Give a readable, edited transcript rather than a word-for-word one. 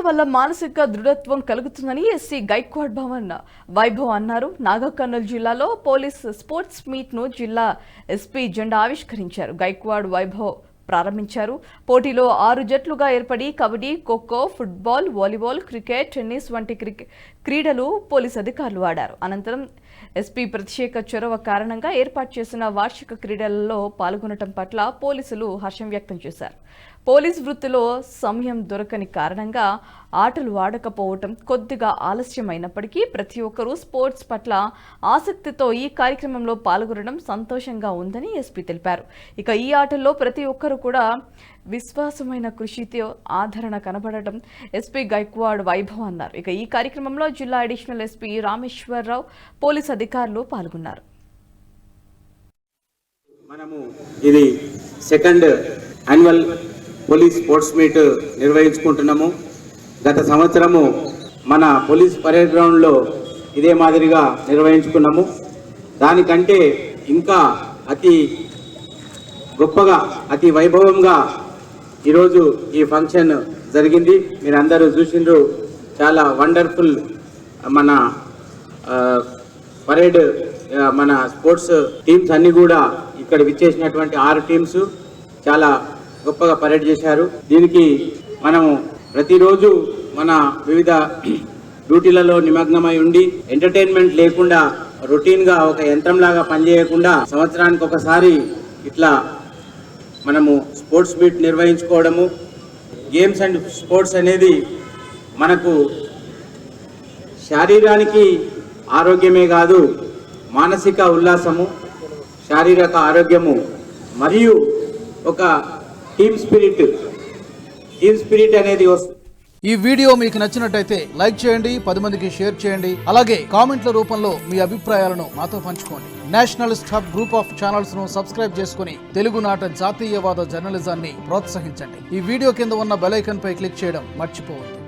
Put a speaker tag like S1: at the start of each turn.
S1: వల్ల మానసిక దృఢత్వం కలుగుతుందని ఎస్సీ గైక్వాడ్ వైభవ్ అన్నారు. నాగర్ కర్నూలు జిల్లాలో పోలీస్ స్పోర్ట్స్ మీట్ ను జిల్లా ఎస్పీ జెండా ఆవిష్కరించారు. గైక్వాడ్ వైభవ్ ప్రారంభించారు. పోటీలో 6 జట్లుగా ఏర్పడి kabaddi, kho kho, football, volleyball, cricket, tennis వంటి క్రీడలు పోలీస్ అధికారులు ఆడారు. అనంతరం ఎస్పీ ప్రత్యేక చొరవ కారణంగా ఏర్పాటు చేసిన వార్షిక క్రీడలలో పాల్గొనడం పట్ల పోలీసులు హర్షం వ్యక్తం చేశారు. పోలీస్ వృత్తిలో సమయం దొరకని కారణంగా ఆటలు ఆడకపోవటం కొద్దిగా ఆలస్యమైనప్పటికీ ప్రతి ఒక్కరూ స్పోర్ట్స్ పట్ల ఆసక్తితో ఈ కార్యక్రమంలో పాల్గొనడం సంతోషంగా ఉందని ఎస్పీ తెలిపారు. ఇక ఈ ఆటల్లో ప్రతి ఒక్కరూ కూడా విశ్వాసమైన కృషితో ఆదరణ కనబడటం ఎస్పీ గైక్వాడ్ వైభవ్ అన్నారు. ఇక ఈ కార్యక్రమంలో జిల్లా అడిషనల్ ఎస్పీ రామేశ్వరరావు, పోలీస్ అధికారులు పాల్గొన్నారు.
S2: మనము ఇది second annual police sports meet నిర్వహించుకుంటున్నాము. గత సంవత్సరము మన పోలీస్ పరేడ్ గ్రౌండ్లో ఇదే మాదిరిగా నిర్వహించుకున్నాము. దానికంటే ఇంకా అతి గొప్పగా, అతి వైభవంగా ఈరోజు ఈ ఫంక్షన్ జరిగింది. మీరు అందరూ చూసిండ్రు. చాలా వండర్ఫుల్ మన పరేడ్, మన స్పోర్ట్స్ టీమ్స్ అన్నీ కూడా ఇక్కడ విచ్చేసినటువంటి 6 టీమ్స్ చాలా గొప్పగా పరేడ్ చేశారు. దీనికి మనము ప్రతిరోజు మన వివిధ డ్యూటీలలో నిమగ్నమై ఉండి ఎంటర్టైన్మెంట్ లేకుండా రొటీన్గా ఒక యంత్రంలాగా పనిచేయకుండా సంవత్సరానికి ఒకసారి ఇట్లా మనము స్పోర్ట్స్ మీట్ నిర్వహించుకోవడము. గేమ్స్ అండ్ స్పోర్ట్స్ అనేది మనకు శారీరానికి ఆరోగ్యమే కాదు, మానసిక ఉల్లాసము, శారీరక ఆరోగ్యము మరియు ఒక టీమ్ స్పిరిట్ అనేది వస్తుంది.
S3: ఈ వీడియో మీకు నచ్చినట్టయితే లైక్ చేయండి, 10 మందికి షేర్ చేయండి. అలాగే కామెంట్ల రూపంలో మీ అభిప్రాయాలను మాతో పంచుకోండి. Nationalist hub group of channels ను సబ్స్క్రైబ్ చేసుకుని తెలుగునాట జాతీయవాద జర్నలిజాన్ని ప్రోత్సహించండి. ఈ వీడియో కింద ఉన్న బెల్ ఐకాన్ పై క్లిక్ చేయడం మర్చిపోవద్దు.